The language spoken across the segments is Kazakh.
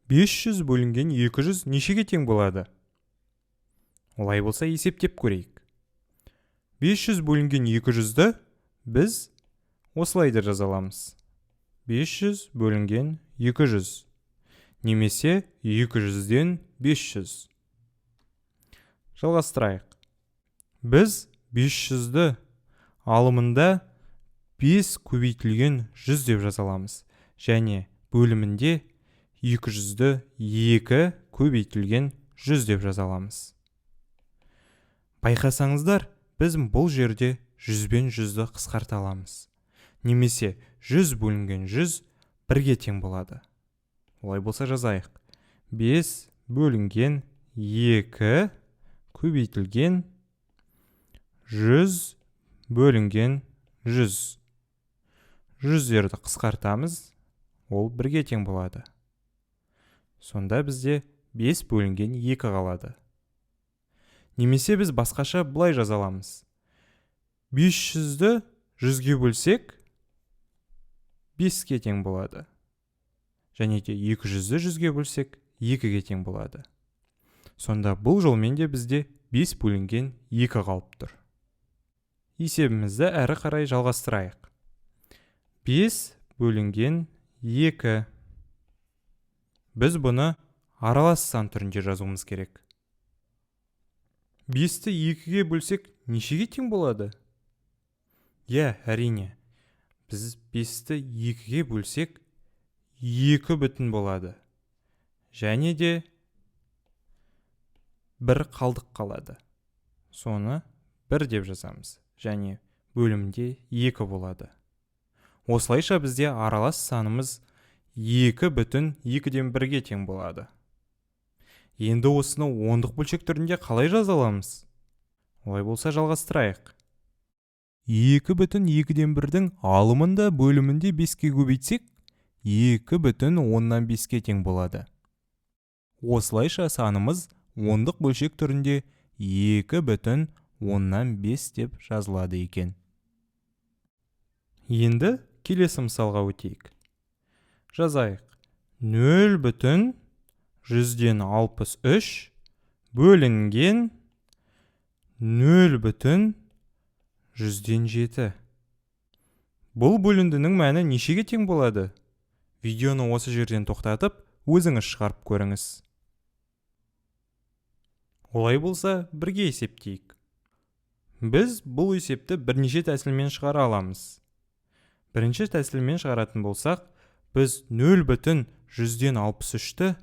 500 бөлінген 200 нешеге тең болады? Олай болса есептеп көрейік. 500 бөлінген 200-ді біз осылайда жаза аламыз. 500 бөлінген 200 немесе 200-ден 500. Жалғастырайық. Біз 500-ді алымында 5 көбейтілген 100 деп жаза аламыз. Және бөлімінде 200-ді 2 көбейтілген 100 деп жаза аламыз. Байқасаңыздар, біз бұл жерде 100 бен 100-ді қысқарта аламыз. Немесе 100 бөлінген 100 1-ге тең болады. Олай болса жазайық. 5 бөлінген 2 көбейтілген 100 бөлінген 100. 100-дерді қысқартамыз, ол 1-ге тең болады. Сонда бізде 5 бөлінген 2 қалады. Немесе біз басқаша бұлай жаза аламыз. 500-ді 100-ге бөлсек, 5-ге тең болады. Және де 200-ді 100-ге бөлсек, 2-ге тең болады. Сонда бұл жолмен де бізде 5 бөлінген 2 қалып тұр. Есебімізді әрі қарай жалғастырайық. 5 бөлінген 2. Біз бұны аралас сан түрінде жазуымыз керек. 5-ті 2-ге бөлсек, нешеге тең болады? Әрине. Біз 5-ті 2-ге бөлсек, 2 бүтін болады. Және де 1 қалдық қалады. Соны 1 деп жазамыз. Және бөлімде 2 болады. Осылайша бізде аралас санымыз 2 бүтін 2-ден 1-ге тең болады. Енді осыны ондық бөлшек түрінде қалай жаза аламыз? Олай болса жалғастырайық. 2 бүтін 2-ден 1-дің алымында бөлімінде 5-ке көбейтсек, 2 бүтін 10-нан 5-ке тең болады. Осылайша санымыз ондық бөлшек түрінде 2 бүтін 10-нан 5 деп жазылады екен. Енді келесі мысалға өтейік. Жазайық. 0 бүтін 100-ден 63 бөлінген 0 бүтін 100-ден 7. Бұл бөліндінің мәні нешеге тең болады? Видеоны осы жерден тоқтатып, өзіңіз шығарып көріңіз. Олай болса, бірге есептейік. Біз бұл есепті бірнеше тәсілмен шығара аламыз. Бірінші тәсілмен шығаратын болсақ, біз 0 бүтін 100-ден 63-ті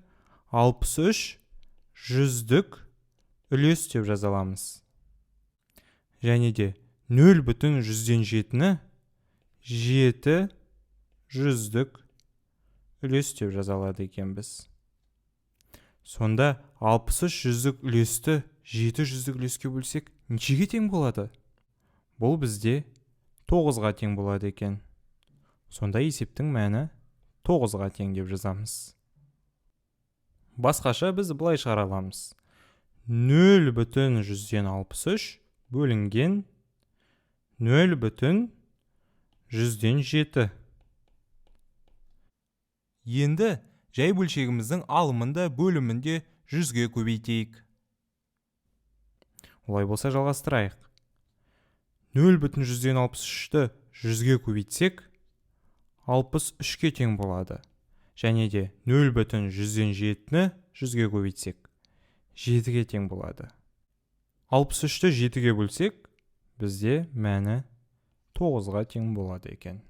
63 100-дік үлес деп жаза аламыз. Және де 0 бүтін 100-ден 7-ні 7 100-дік үлес деп жаза алады екенбіз. Сонда 63 100-дік үлесті 7 100-дік үлеске бөлсек, нешеге тең болады? Бұл бізде 9-ға тең болады екен. Сонда есептің мәні 9-ға тең деп жазамыз. Басқаша біз бұлай шығара аламыз. 0 бүтін 100-ден 63 бөлінген 0 бүтін 100-ден 7. Енді жай бөлшегіміздің алымында бөлімінде 100-ге көбейтейік. Олай болса жалғастырайық. 0 бүтін 100-ден 63-ті 100-ге көбейтсек, 63-ке тең болады. Және де 0 бүтін 100-ден 7-ні 100-ге көбейтсек, 7-ге тең болады. 63-ті 7-ге бөлсек, бізде мәні 9-ға тең болады екен.